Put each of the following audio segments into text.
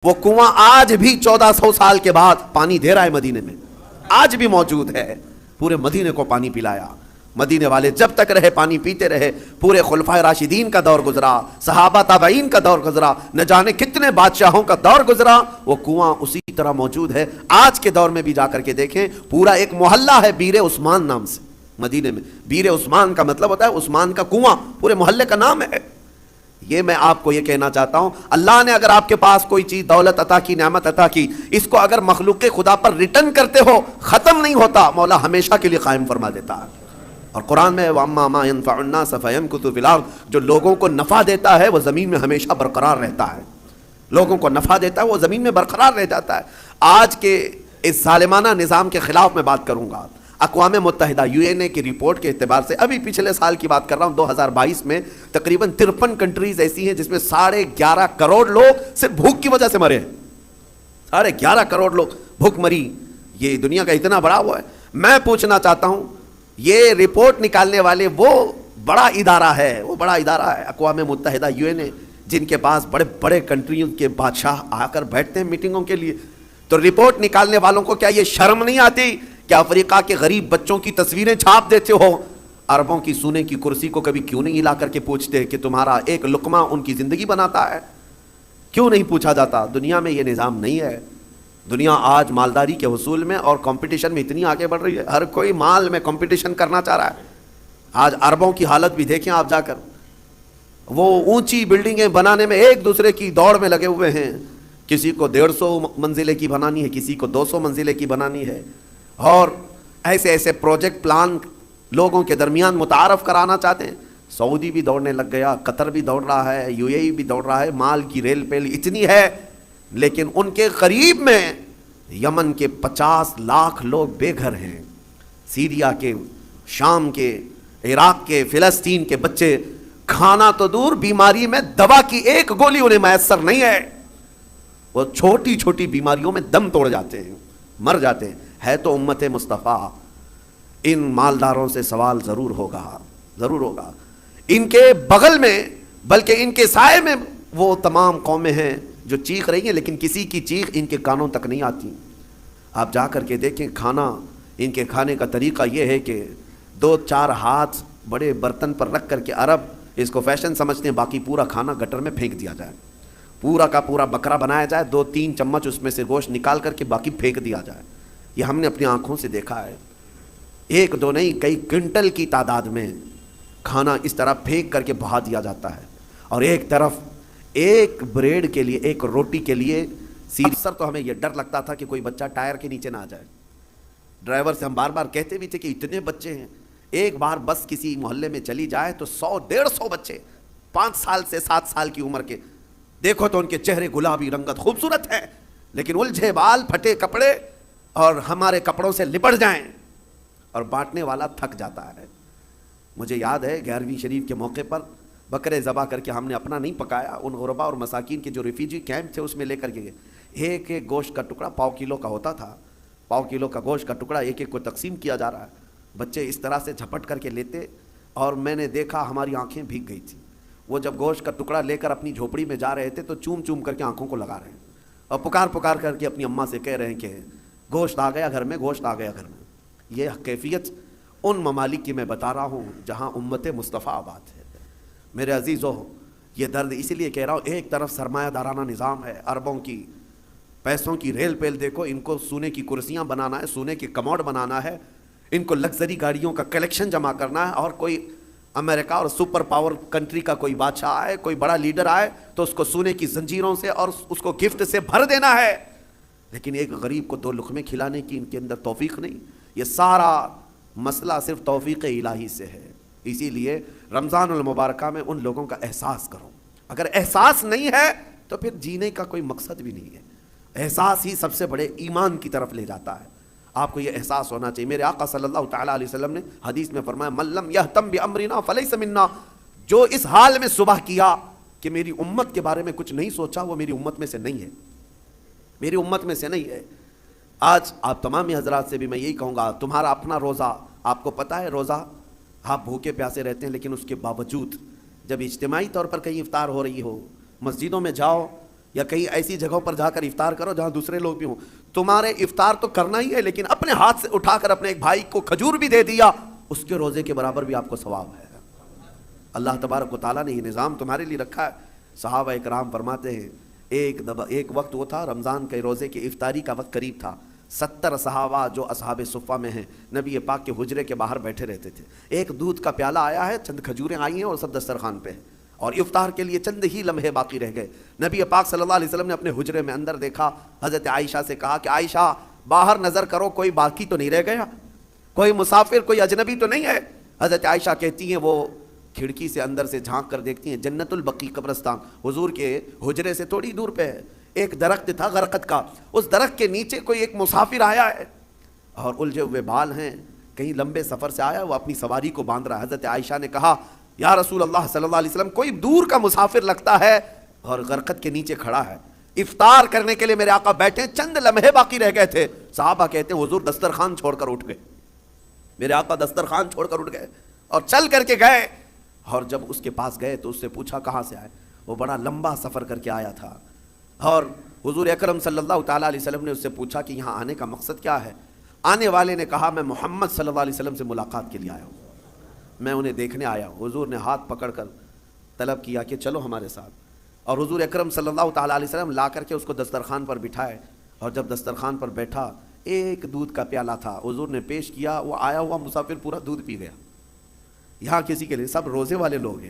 وہ کنواں آج بھی 1400 سال کے بعد پانی دے رہا ہے مدینے میں، آج بھی موجود ہے۔ پورے مدینے کو پانی پلایا، مدینے والے جب تک رہے پانی پیتے رہے۔ پورے خلفائے راشدین کا دور گزرا، صحابہ تابعین کا دور گزرا، نہ جانے کتنے بادشاہوں کا دور گزرا، وہ کنواں اسی طرح موجود ہے۔ آج کے دور میں بھی جا کر کے دیکھیں، پورا ایک محلہ ہے بیر عثمان نام سے مدینے میں۔ بیر عثمان کا مطلب ہوتا ہے عثمان کا کنواں، پورے محلے کا نام ہے۔ یہ میں آپ کو یہ کہنا چاہتا ہوں، اللہ نے اگر آپ کے پاس کوئی چیز دولت عطا کی، نعمت عطا کی، اس کو اگر مخلوق خدا پر ریٹرن کرتے ہو، ختم نہیں ہوتا، مولا ہمیشہ کے لیے قائم فرما دیتا ہے۔ اور قرآن میں وَأَمَّا مَا يَنْفَعُ النَّاسَ فَيَمْكُثُ فِي الْأَرْضِ، جو لوگوں کو نفع دیتا ہے وہ زمین میں ہمیشہ برقرار رہتا ہے۔ لوگوں کو نفع دیتا ہے وہ زمین میں برقرار رہ جاتا ہے۔ آج کے اس ظالمانہ نظام کے خلاف میں بات کروں گا۔ اقوام متحدہ UN کی رپورٹ کے اعتبار سے، ابھی پچھلے سال کی بات کر رہا ہوں، 2022 میں تقریباً 53 کنٹریز ایسی ہیں جس میں 11.5 کروڑ لوگ صرف بھوک کی وجہ سے مرے ہیں۔ 11.5 کروڑ لوگ بھوک مری۔ یہ دنیا کا اتنا بڑا وہ ہے۔ میں پوچھنا چاہتا ہوں، یہ رپورٹ نکالنے والے وہ بڑا ادارہ ہے، اقوام متحدہ UN، جن کے پاس بڑے بڑے کنٹریوں کے بادشاہ آ کر بیٹھتے ہیں میٹنگوں کے لیے۔ تو رپورٹ نکالنے والوں کو کیا یہ شرم نہیں آتی کہ افریقہ کے غریب بچوں کی تصویریں چھاپ دیتے ہو؟ عربوں کی سونے کی کرسی کو کبھی کیوں نہیں ہلا کر کے پوچھتے کہ تمہارا ایک لقمہ ان کی زندگی بناتا ہے؟ کیوں نہیں پوچھا جاتا؟ دنیا میں یہ نظام نہیں ہے۔ دنیا آج مالداری کے حصول میں اور کمپٹیشن میں اتنی آگے بڑھ رہی ہے، ہر کوئی مال میں کمپٹیشن کرنا چاہ رہا ہے۔ آج عربوں کی حالت بھی دیکھیں آپ جا کر، وہ اونچی بلڈنگیں بنانے میں ایک دوسرے کی دوڑ میں لگے ہوئے ہیں۔ کسی کو 150 منزلے کی بنانی ہے، کسی کو 200 منزلے کی بنانی ہے، اور ایسے ایسے پروجیکٹ پلان لوگوں کے درمیان متعارف کرانا چاہتے ہیں۔ سعودی بھی دوڑنے لگ گیا، قطر بھی دوڑ رہا ہے، UAE بھی دوڑ رہا ہے۔ مال کی ریل پیل اتنی ہے، لیکن ان کے قریب میں یمن کے 50 لاکھ لوگ بے گھر ہیں۔ سیریا کے، شام کے، عراق کے، فلسطین کے بچے کھانا تو دور، بیماری میں دوا کی ایک گولی انہیں میسر نہیں ہے۔ وہ چھوٹی چھوٹی بیماریوں میں دم توڑ جاتے ہیں، مر جاتے ہیں۔ ہے تو امت مصطفیٰ، ان مالداروں سے سوال ضرور ہوگا۔ ان کے بغل میں، بلکہ ان کے سائے میں وہ تمام قومیں ہیں جو چیخ رہی ہیں، لیکن کسی کی چیخ ان کے کانوں تک نہیں آتی۔ آپ جا کر کے دیکھیں، کھانا ان کے کھانے کا طریقہ یہ ہے کہ 2-4 ہاتھ بڑے برتن پر رکھ کر کے عرب اس کو فیشن سمجھتے ہیں، باقی پورا کھانا گٹر میں پھینک دیا جائے۔ پورا کا پورا بکرا بنایا جائے، 2-3 چمچ اس میں سے گوشت نکال کر کے باقی پھینک دیا جائے۔ یہ ہم نے اپنی آنکھوں سے دیکھا ہے۔ 1-2 نہیں، کئی کنٹل کی تعداد میں کھانا اس طرح پھینک کر کے بہا دیا جاتا ہے۔ اور ایک طرف ایک بریڈ کے لیے، ایک روٹی کے لیے، اکثر تو ہمیں یہ ڈر لگتا تھا کہ کوئی بچہ ٹائر کے نیچے نہ آ جائے۔ ڈرائیور سے ہم بار بار کہتے بھی تھے کہ اتنے بچے ہیں، ایک بار بس کسی محلے میں چلی جائے تو 100-150 بچے 5 سال سے 7 سال کی عمر کے، دیکھو تو ان کے چہرے گلابی رنگت خوبصورت ہے، لیکن الجھے بال، پھٹے کپڑے، اور ہمارے کپڑوں سے لپٹ جائیں، اور بانٹنے والا تھک جاتا ہے۔ مجھے یاد ہے 11ویں شریف کے موقع پر بکرے ذبح کر کے ہم نے اپنا نہیں پکایا، ان غربا اور مساکین کے جو ریفیوجی کیمپ تھے اس میں لے کر کے گئے۔ ایک ایک گوشت کا ٹکڑا 1/4 کلو کا ہوتا تھا، 1/4 کلو کا گوشت کا ٹکڑا ایک ایک کو تقسیم کیا جا رہا ہے۔ بچے اس طرح سے جھپٹ کر کے لیتے، اور میں نے دیکھا ہماری آنکھیں بھیگ گئی تھی۔ وہ جب گوشت کا ٹکڑا لے کر اپنی جھوپڑی میں جا رہے تھے تو چوم چوم کر کے آنکھوں کو لگا رہے ہیں، اور پکار پکار کر کے اپنی اماں سے کہہ رہے ہیں کہ گوشت آ گیا گھر میں، گوشت آ گیا گھر میں۔ یہ کیفیت ان ممالک کی میں بتا رہا ہوں جہاں امت مصطفیٰ آباد ہے۔ میرے عزیزو، یہ درد اسی لیے کہہ رہا ہوں، ایک طرف سرمایہ دارانہ نظام ہے، عربوں کی پیسوں کی ریل پیل دیکھو، ان کو سونے کی کرسیاں بنانا ہے، سونے کی کموڈ بنانا ہے، ان کو لگژری گاڑیوں کا کلیکشن جمع کرنا ہے، اور کوئی امریکہ اور سپر پاور کنٹری کا کوئی بادشاہ آئے، کوئی بڑا لیڈر آئے تو اس کو سونے کی زنجیروں سے اور اس کو گفٹ سے بھر دینا ہے، لیکن ایک غریب کو 2 لقمے کھلانے کی ان کے اندر توفیق نہیں۔ یہ سارا مسئلہ صرف توفیق الہی سے ہے۔ اسی لیے رمضان المبارکہ میں ان لوگوں کا احساس کرو۔ اگر احساس نہیں ہے تو پھر جینے کا کوئی مقصد بھی نہیں ہے۔ احساس ہی سب سے بڑے ایمان کی طرف لے جاتا ہے۔ آپ کو یہ احساس ہونا چاہیے۔ میرے آقا صلی اللہ تعالیٰ علیہ وسلم نے حدیث میں فرمایا، من لم یہتم بامرنا فلیس منا، جو اس حال میں صبح کیا کہ میری امت کے بارے میں کچھ نہیں سوچا، وہ میری امت میں سے نہیں ہے، میری امت میں سے نہیں ہے۔ آج آپ تمام حضرات سے بھی میں یہی کہوں گا، تمہارا اپنا روزہ، آپ کو پتہ ہے روزہ آپ بھوکے پیاسے رہتے ہیں، لیکن اس کے باوجود جب اجتماعی طور پر کہیں افطار ہو رہی ہو، مسجدوں میں جاؤ یا کہیں ایسی جگہوں پر جا کر افطار کرو جہاں دوسرے لوگ بھی ہوں. تمہارے افطار تو کرنا ہی ہے، لیکن اپنے ہاتھ سے اٹھا کر اپنے ایک بھائی کو کھجور بھی دے دیا، اس کے روزے کے برابر بھی آپ کو ثواب ہے. اللہ تبارک و تعالیٰ نے یہ نظام تمہارے لیے رکھا ہے. صحابہ کرام فرماتے ہیں ایک وقت وہ تھا رمضان کے روزے کی افطاری کا وقت قریب تھا. 70 صحابہ جو اصحاب صفہ میں ہیں نبی پاک کے حجرے کے باہر بیٹھے رہتے تھے. ایک دودھ کا پیالہ آیا ہے، چند کھجوریں آئی ہیں اور سب دسترخوان پہ ہیں، اور افطار کے لیے چند ہی لمحے باقی رہ گئے. نبی پاک صلی اللہ علیہ وسلم نے اپنے حجرے میں اندر دیکھا. حضرت عائشہ سے کہا کہ عائشہ باہر نظر کرو، کوئی باقی تو نہیں رہ گیا، کوئی مسافر، کوئی اجنبی تو نہیں ہے. حضرت عائشہ کہتی ہیں وہ کھڑکی سے اندر سے جھانک کر دیکھتی ہیں، جنت البقیع قبرستان حضور کے حجرے سے تھوڑی دور پہ ہے. ایک درخت تھا غرقد کا، اس درخت کے نیچے کوئی ایک مسافر آیا ہے اور الجھے ہوئے بال ہیں، کہیں لمبے سفر سے آیا، وہ اپنی سواری کو باندھ رہا ہے. حضرت عائشہ نے کہا یا رسول اللہ صلی اللہ علیہ وسلم، کوئی دور کا مسافر لگتا ہے اور غرقد کے نیچے کھڑا ہے. افطار کرنے کے لیے میرے آقا بیٹھے، چند لمحے باقی رہ گئے تھے. صحابہ کہتے ہیں حضور دسترخوان چھوڑ کر اٹھ گئے. میرے آقا دسترخوان چھوڑ کر اٹھ گئے اور چل کر کے گئے. اور جب اس کے پاس گئے تو اس سے پوچھا کہاں سے آئے. وہ بڑا لمبا سفر کر کے آیا تھا. اور حضور اکرم صلی اللہ تعالیٰ علیہ وسلم نے اس سے پوچھا کہ یہاں آنے کا مقصد کیا ہے. آنے والے نے کہا میں محمد صلی اللہ علیہ وسلم سے ملاقات کے لیے آیا ہوں، میں انہیں دیکھنے آیا ہوں. حضور نے ہاتھ پکڑ کر طلب کیا کہ چلو ہمارے ساتھ، اور حضور اکرم صلی اللہ تعالیٰ علیہ وسلم لا کر کے اس کو دسترخوان پر بٹھائے. اور جب دسترخوان پر بیٹھا ایک دودھ کا پیالہ تھا، حضور نے پیش کیا. وہ آیا ہوا مسافر پورا دودھ پی گیا. یہاں کسی کے لیے، سب روزے والے لوگ ہیں،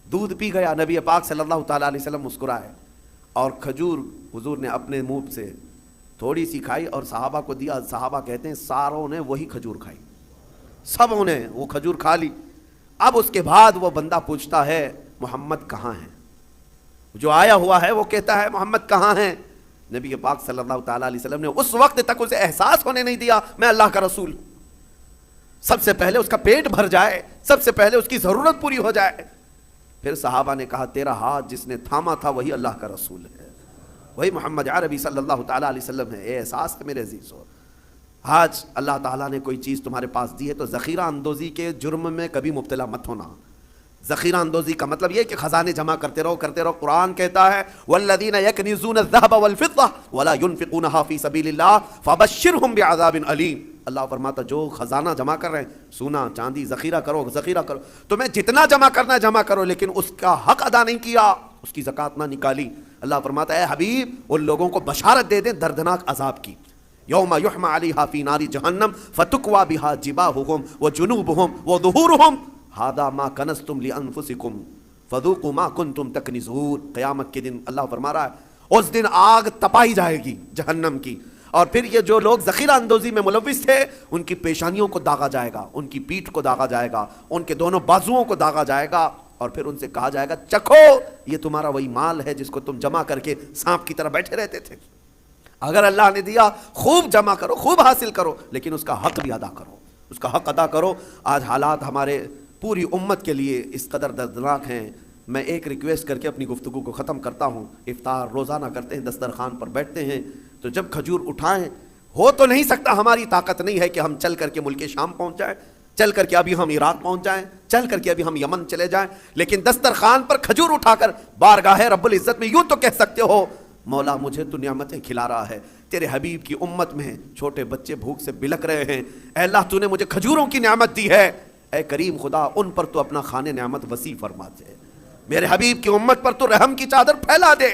دودھ پی گیا. نبی پاک صلی اللہ تعالیٰ علیہ وسلم مسکرائے اور کھجور حضور نے اپنے منہ سے تھوڑی سی کھائی اور صحابہ کو دیا. صحابہ کہتے ہیں ساروں نے وہی کھجور کھائی، سبوں نے وہ کھجور کھا لی. اب اس کے بعد وہ بندہ پوچھتا ہے محمد کہاں ہیں؟ جو آیا ہوا ہے وہ کہتا ہے محمد کہاں ہیں؟ نبی پاک صلی اللہ تعالیٰ علیہ وسلم نے اس وقت تک اسے احساس ہونے نہیں دیا میں اللہ کا رسول. سب سے پہلے اس کا پیٹ بھر جائے، سب سے پہلے اس کی ضرورت پوری ہو جائے. پھر صحابہ نے کہا تیرا ہاتھ جس نے تھاما تھا وہی اللہ کا رسول ہے، وہی محمد عربی صلی اللہ تعالیٰ علیہ وسلم ہے. اے احساس ہے میرے عزیزو، آج اللہ تعالیٰ نے کوئی چیز تمہارے پاس دی ہے تو ذخیرہ اندوزی کے جرم میں کبھی مبتلا مت ہونا. ذخیرہ اندوزی کا مطلب یہ کہ خزانے جمع کرتے رہو کرتے رہو. قرآن کہتا ہے والذین یکنزون الذهب والفضة ولا ينفقونها في سبيل الله فبشرهم بعذاب علیم. اللہ فرماتا جو خزانہ جمع کر رہے ہیں، سونا چاندی ذخیرہ کرو ذخیرہ کرو، تمہیں جتنا جمع کرنا ہے جمع کرو، لیکن اس کا حق ادا نہیں کیا، اس کی زکوٰۃ نہ نکالی. اللہ فرماتا ہے اے حبیب ان لوگوں کو بشارت دے دیں دردناک عذاب کی. یوم یحمى علیہا فی نار جہنم فتکوی بہا جباہہم وجنوبہم وظہورہم ھذا ما کنزتم لانفسکم فذوقوا ما کنتم تکنزون. قیامت کے دن اللہ فرما رہا ہے اس دن آگ تپائی جائے گی جہنم کی، اور پھر یہ جو لوگ ذخیرہ اندوزی میں ملوث تھے ان کی پیشانیوں کو داغا جائے گا، ان کی پیٹھ کو داغا جائے گا، ان کے دونوں بازوؤں کو داغا جائے گا، اور پھر ان سے کہا جائے گا چکھو یہ تمہارا وہی مال ہے جس کو تم جمع کر کے سانپ کی طرح بیٹھے رہتے تھے. اگر اللہ نے دیا خوب جمع کرو، خوب حاصل کرو، لیکن اس کا حق بھی ادا کرو، اس کا حق ادا کرو. آج حالات ہمارے پوری امت کے لیے اس قدر دردناک ہیں. میں ایک ریکویسٹ کر کے اپنی گفتگو کو ختم کرتا ہوں. افطار روزانہ کرتے ہیں، دسترخوان پر بیٹھتے ہیں تو جب کھجور اٹھائیں، ہو تو نہیں سکتا، ہماری طاقت نہیں ہے کہ ہم چل کر کے ملک شام پہنچ جائیں، چل کر کے ابھی ہم عراق پہنچ جائیں، چل کر کے ابھی ہم یمن چلے جائیں، لیکن دسترخوان پر کھجور اٹھا کر بارگاہ رب العزت میں یوں تو کہہ سکتے ہو مولا مجھے تو نعمتیں کھلا رہا ہے، تیرے حبیب کی امت میں چھوٹے بچے بھوک سے بلک رہے ہیں، اے اللہ تو نے مجھے کھجوروں کی نعمت دی ہے، اے کریم خدا ان پر تو اپنا خانے نعمت وسیع فرما دے، میرے حبیب کی امت پر تو رحم کی چادر پھیلا دے،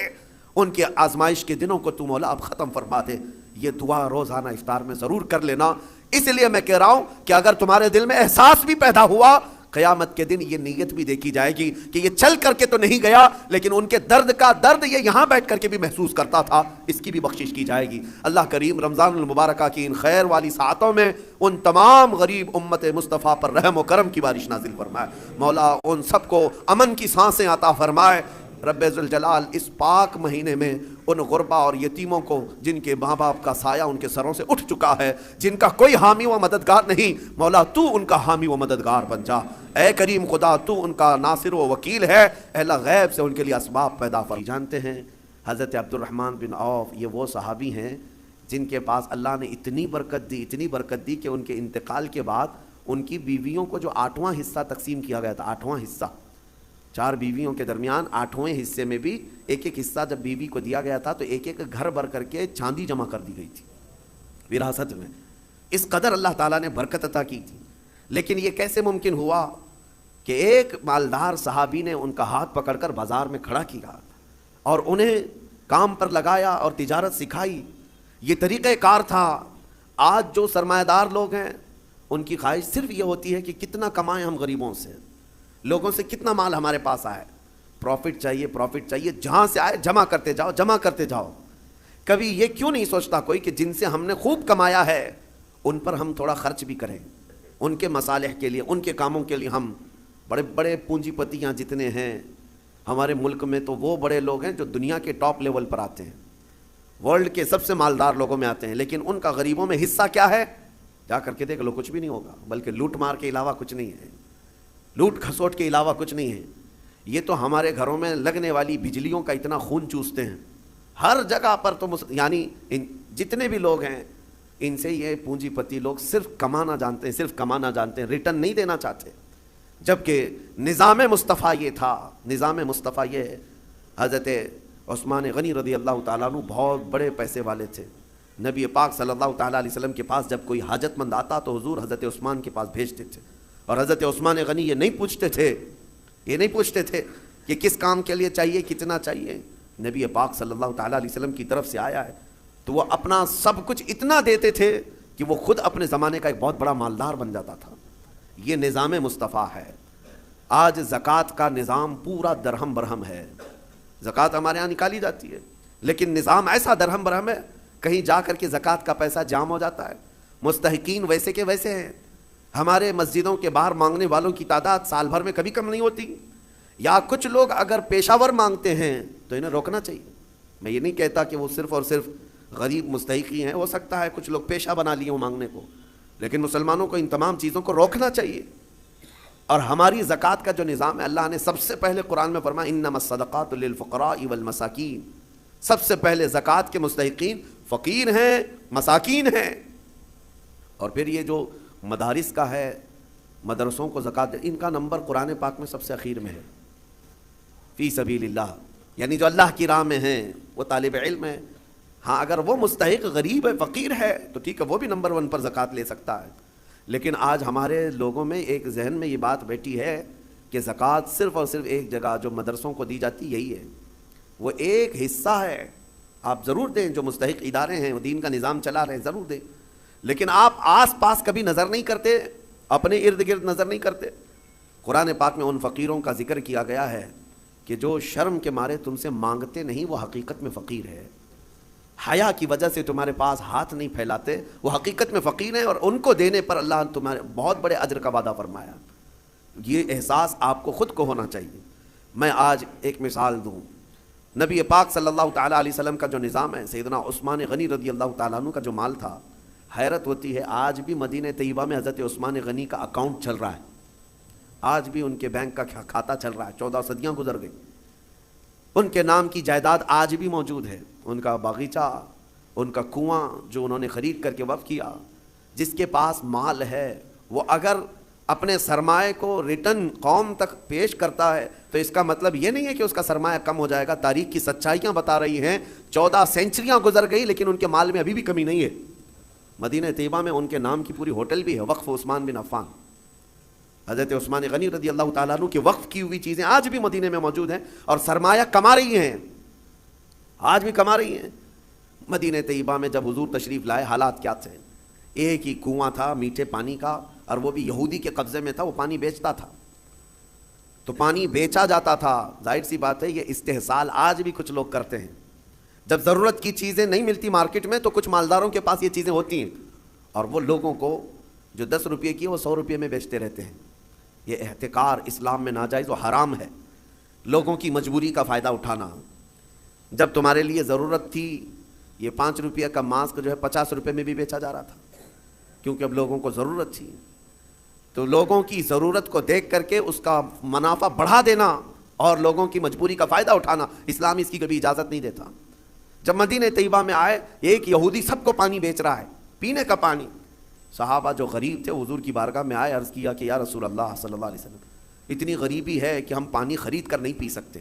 ان کے آزمائش کے دنوں کو تو مولا اب ختم فرما دے. یہ دعا روزانہ افطار میں ضرور کر لینا. اس لیے میں کہہ رہا ہوں کہ اگر تمہارے دل میں احساس بھی پیدا ہوا، قیامت کے دن یہ نیت بھی دیکھی جائے گی کہ یہ چل کر کے تو نہیں گیا، لیکن ان کے درد کا درد یہ یہاں بیٹھ کر کے بھی محسوس کرتا تھا، اس کی بھی بخشش کی جائے گی. اللہ کریم رمضان المبارکہ کی ان خیر والی ساعتوں میں ان تمام غریب امت مصطفیٰ پر رحم و کرم کی بارش نازل فرمائے. مولا ان سب کو امن کی سانسیں عطا فرمائے. رب ذوالجلال اس پاک مہینے میں ان غربا اور یتیموں کو جن کے ماں باپ کا سایہ ان کے سروں سے اٹھ چکا ہے، جن کا کوئی حامی و مددگار نہیں، مولا تو ان کا حامی و مددگار بن جا. اے کریم خدا تو ان کا ناصر و وکیل ہے، اے اللہ غیب سے ان کے لیے اسباب پیدا فرما. جانتے ہیں حضرت عبد الرحمن بن عوف یہ وہ صحابی ہیں جن کے پاس اللہ نے اتنی برکت دی کہ ان کے انتقال کے بعد ان کی بیویوں کو جو 8واں حصہ تقسیم کیا گیا تھا، 8واں حصہ 4 بیویوں کے درمیان 8ویں حصے میں بھی ایک ایک حصہ جب بیوی کو دیا گیا تھا تو ایک ایک گھر بھر کر کے چاندی جمع کر دی گئی تھی وراثت میں. اس قدر اللہ تعالیٰ نے برکت عطا کی تھی. لیکن یہ کیسے ممکن ہوا کہ ایک مالدار صحابی نے ان کا ہاتھ پکڑ کر بازار میں کھڑا کیا اور انہیں کام پر لگایا اور تجارت سکھائی. یہ طریقہ کار تھا. آج جو سرمایہ دار لوگ ہیں ان کی خواہش صرف یہ ہوتی ہے کہ کتنا کمائیں ہم غریبوں سے, لوگوں سے کتنا مال ہمارے پاس آئے, پروفٹ چاہیے, جہاں سے آئے جمع کرتے جاؤ. کبھی یہ کیوں نہیں سوچتا کوئی کہ جن سے ہم نے خوب کمایا ہے ان پر ہم تھوڑا خرچ بھی کریں, ان کے مصالح کے لیے, ان کے کاموں کے لیے. ہم بڑے بڑے پونجی پتیاں جتنے ہیں ہمارے ملک میں, تو وہ بڑے لوگ ہیں جو دنیا کے ٹاپ لیول پر آتے ہیں, ورلڈ کے سب سے مالدار لوگوں میں آتے ہیں, لیکن ان کا غریبوں میں حصہ کیا ہے؟ جا کر کے دیکھ لو, کچھ بھی نہیں ہوگا, بلکہ لوٹ مار کے علاوہ کچھ نہیں ہے, لوٹ کھسوٹ کے علاوہ کچھ نہیں ہے. یہ تو ہمارے گھروں میں لگنے والی بجلیوں کا اتنا خون چوستے ہیں ہر جگہ پر. تو یعنی جتنے بھی لوگ ہیں ان سے یہ پونجی پتی لوگ صرف کمانا جانتے ہیں, ریٹرن نہیں دینا چاہتے. جبکہ نظام مصطفیٰ یہ تھا, نظام مصطفیٰ یہ ہے. حضرت عثمان غنی رضی اللہ تعالیٰ عنہ بہت بڑے پیسے والے تھے. نبی پاک صلی اللہ تعالیٰ علیہ وسلم کے پاس جب کوئی حاجت مند آتا تو حضور حضرت عثمان کے پاس بھیجتے تھے. اور حضرت عثمان غنی یہ نہیں پوچھتے تھے کہ کس کام کے لیے چاہیے, کتنا چاہیے. نبی پاک صلی اللہ تعالیٰ علیہ وسلم کی طرف سے آیا ہے تو وہ اپنا سب کچھ اتنا دیتے تھے کہ وہ خود اپنے زمانے کا ایک بہت بڑا مالدار بن جاتا تھا. یہ نظام مصطفیٰ ہے. آج زکوٰۃ کا نظام پورا درہم برہم ہے. زکوٰۃ ہمارے یہاں نکالی جاتی ہے لیکن نظام ایسا درہم برہم ہے, کہیں جا کر کے زکوٰۃ کا پیسہ جام ہو جاتا ہے. مستحقین ویسے کے ویسے ہیں. ہمارے مسجدوں کے باہر مانگنے والوں کی تعداد سال بھر میں کبھی کم نہیں ہوتی. یا کچھ لوگ اگر پیشہ ور مانگتے ہیں تو انہیں روکنا چاہیے. میں یہ نہیں کہتا کہ وہ صرف اور صرف غریب مستحقی ہیں, ہو سکتا ہے کچھ لوگ پیشہ بنا لیے ہوں مانگنے کو, لیکن مسلمانوں کو ان تمام چیزوں کو روکنا چاہیے. اور ہماری زکوٰۃ کا جو نظام ہے, اللہ نے سب سے پہلے قرآن میں فرمایا انما الصدقات للفقراء والمساکین. سب سے پہلے زکوٰۃ کے مستحقین فقیر ہیں, مساکین ہیں. اور پھر یہ جو مدارس کا ہے, مدرسوں کو زکوٰۃ, ان کا نمبر قرآن پاک میں سب سے اخیر میں ہے. فی سبیل اللہ, یعنی جو اللہ کی راہ میں ہیں وہ طالب علم ہے. ہاں اگر وہ مستحق غریب ہے, فقیر ہے تو ٹھیک ہے, وہ بھی نمبر 1 پر زکوٰۃ لے سکتا ہے. لیکن آج ہمارے لوگوں میں ایک ذہن میں یہ بات بیٹھی ہے کہ زکوٰۃ صرف اور صرف ایک جگہ جو مدرسوں کو دی جاتی یہی ہے, وہ ایک حصہ ہے. آپ ضرور دیں, جو مستحق ادارے ہیں وہ دین کا نظام چلا رہے ہیں ضرور دیں, لیکن آپ آس پاس کبھی نظر نہیں کرتے, اپنے ارد گرد نظر نہیں کرتے. قرآن پاک میں ان فقیروں کا ذکر کیا گیا ہے کہ جو شرم کے مارے تم سے مانگتے نہیں وہ حقیقت میں فقیر ہے. حیا کی وجہ سے تمہارے پاس ہاتھ نہیں پھیلاتے, وہ حقیقت میں فقیر ہیں, اور ان کو دینے پر اللہ نے تمہارے بہت بڑے اجر کا وعدہ فرمایا. یہ احساس آپ کو خود کو ہونا چاہیے. میں آج ایک مثال دوں. نبی پاک صلی اللہ تعالیٰ علیہ وسلم کا جو نظام ہے, سیدنا عثمان غنی رضی اللہ تعالیٰ عنہ کا جو مال تھا, حیرت ہوتی ہے آج بھی مدینہ طیبہ میں حضرت عثمان غنی کا اکاؤنٹ چل رہا ہے. آج بھی ان کے بینک کا کھاتا چل رہا ہے. 14 صدیاں گزر گئی. ان کے نام کی جائیداد آج بھی موجود ہے. ان کا باغیچہ, ان کا کنواں جو انہوں نے خرید کر کے وقف کیا. جس کے پاس مال ہے وہ اگر اپنے سرمایہ کو ریٹرن قوم تک پیش کرتا ہے تو اس کا مطلب یہ نہیں ہے کہ اس کا سرمایہ کم ہو جائے گا. تاریخ کی سچائیاں بتا رہی ہیں 14 سینچریاں گزر گئی لیکن ان کے مال میں ابھی بھی کمی نہیں ہے. مدینہ طیبہ میں ان کے نام کی پوری ہوٹل بھی ہے, وقف عثمان بن عفان. حضرت عثمان غنی رضی اللہ تعالیٰ عنہ کے وقف کی ہوئی چیزیں آج بھی مدینے میں موجود ہیں اور سرمایہ کما رہی ہیں, آج بھی کما رہی ہیں. مدینہ طیبہ میں جب حضور تشریف لائے حالات کیا تھے؟ ایک ہی کنواں تھا میٹھے پانی کا, اور وہ بھی یہودی کے قبضے میں تھا. وہ پانی بیچتا تھا تو پانی بیچا جاتا تھا. ظاہر سی بات ہے یہ استحصال آج بھی کچھ لوگ کرتے ہیں. جب ضرورت کی چیزیں نہیں ملتی مارکیٹ میں تو کچھ مالداروں کے پاس یہ چیزیں ہوتی ہیں, اور وہ لوگوں کو جو 10 روپے کی وہ 100 روپے میں بیچتے رہتے ہیں. یہ احتکار اسلام میں ناجائز و حرام ہے. لوگوں کی مجبوری کا فائدہ اٹھانا. جب تمہارے لیے ضرورت تھی, یہ 5 روپیہ کا ماسک جو ہے 50 روپے میں بھی بیچا جا رہا تھا, کیونکہ اب لوگوں کو ضرورت تھی. تو لوگوں کی ضرورت کو دیکھ کر کے اس کا منافع بڑھا دینا اور لوگوں کی مجبوری کا فائدہ اٹھانا, اسلام اس کی کبھی اجازت نہیں دیتا. جب مدینہ طیبہ میں آئے, ایک یہودی سب کو پانی بیچ رہا ہے, پینے کا پانی. صحابہ جو غریب تھے حضور کی بارگاہ میں آئے, عرض کیا کہ یا رسول اللہ صلی اللہ علیہ وسلم, اتنی غریبی ہے کہ ہم پانی خرید کر نہیں پی سکتے۔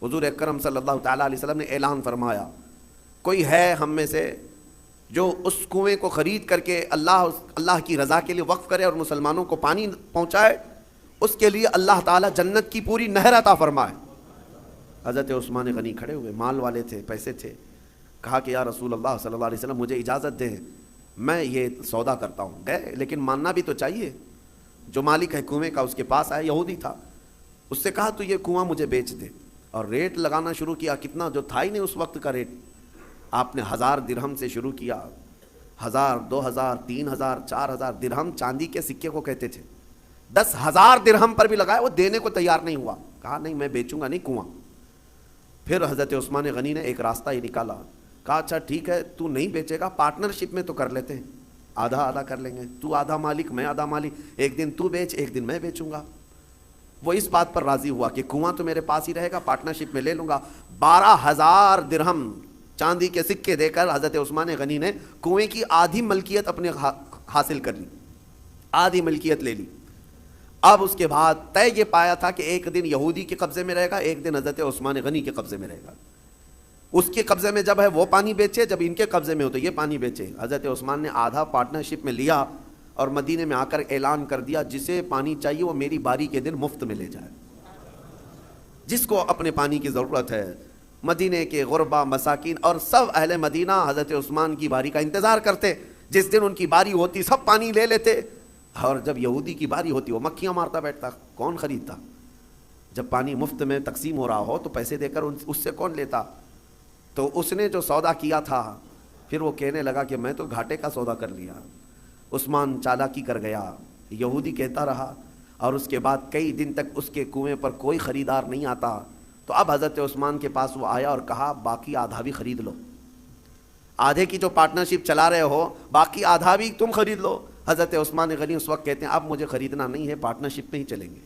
حضور اکرم صلی اللہ تعالیٰ علیہ وسلم نے اعلان فرمایا، کوئی ہے ہم میں سے جو اس کنویں کو خرید کر کے اللہ کی رضا کے لیے وقف کرے اور مسلمانوں کو پانی پہنچائے، اس کے لیے اللہ تعالیٰ جنت کی پوری نہر عطا فرمائے۔ حضرت عثمان غنی کھڑے ہوئے، مال والے تھے، پیسے تھے، کہا کہ یا رسول اللہ صلی اللہ علیہ وسلم مجھے اجازت دیں، میں یہ سودا کرتا ہوں۔ گئے، لیکن ماننا بھی تو چاہیے۔ جو مالک ہے کنویں کا اس کے پاس آیا، یہودی تھا، اس سے کہا تو یہ کنواں مجھے بیچ دے، اور ریٹ لگانا شروع کیا۔ کتنا، جو تھا ہی نہیں اس وقت کا ریٹ، آپ نے 1000 درہم سے شروع کیا، 1000، 2000، 3000، 4000 درہم چاندی کے سکے کو کہتے تھے۔ 10,000 درہم پر بھی لگایا، وہ دینے کو تیار نہیں ہوا، کہا نہیں میں بیچوں گا نہیں کنواں۔ پھر حضرت عثمان غنی نے ایک راستہ ہی نکالا، کہا اچھا ٹھیک ہے تو نہیں بیچے گا، پارٹنرشپ میں تو کر لیتے ہیں، آدھا آدھا کر لیں گے، تو آدھا مالک میں آدھا مالک، ایک دن تو بیچ ایک دن میں بیچوں گا۔ وہ اس بات پر راضی ہوا کہ کنواں تو میرے پاس ہی رہے گا، پارٹنرشپ میں لے لوں گا۔ 12,000 درہم چاندی کے سکے دے کر حضرت عثمان غنی نے کنویں کی آدھی ملکیت اپنے حاصل کر لی، آدھی ملکیت لے لی۔ اب اس کے بعد طے یہ پایا تھا کہ ایک دن یہودی کے قبضے میں رہے گا، ایک دن حضرت عثمان غنی کے قبضے میں رہے گا۔ اس کے قبضے میں جب ہے وہ پانی بیچے، جب ان کے قبضے میں ہو تو یہ پانی بیچے۔ حضرت عثمان نے آدھا پارٹنرشپ میں لیا اور مدینے میں آ کر اعلان کر دیا، جسے پانی چاہیے وہ میری باری کے دن مفت میں لے جائے، جس کو اپنے پانی کی ضرورت ہے۔ مدینے کے غربا، مساکین اور سب اہل مدینہ حضرت عثمان کی باری کا انتظار کرتے، جس دن ان کی باری ہوتی سب پانی لے لیتے، اور جب یہودی کی باری ہوتی وہ مکھیاں مارتا بیٹھتا۔ کون خریدتا؟ جب پانی مفت میں تقسیم ہو رہا ہو تو پیسے دے کر اس سے کون لیتا؟ تو اس نے جو سودا کیا تھا، پھر وہ کہنے لگا کہ میں تو گھاٹے کا سودا کر لیا۔ عثمان چالاکی کر گیا، یہودی کہتا رہا، اور اس کے بعد کئی دن تک اس کے کنویں پر کوئی خریدار نہیں آتا۔ تو اب حضرت عثمان کے پاس وہ آیا اور کہا باقی آدھا بھی خرید لو، آدھے کی جو پارٹنرشپ چلا رہے ہو باقی آدھا بھی تم خرید لو۔ حضرت عثمان غنی اس وقت کہتے ہیں اب مجھے خریدنا نہیں ہے، پارٹنرشپ میں ہی چلیں گے۔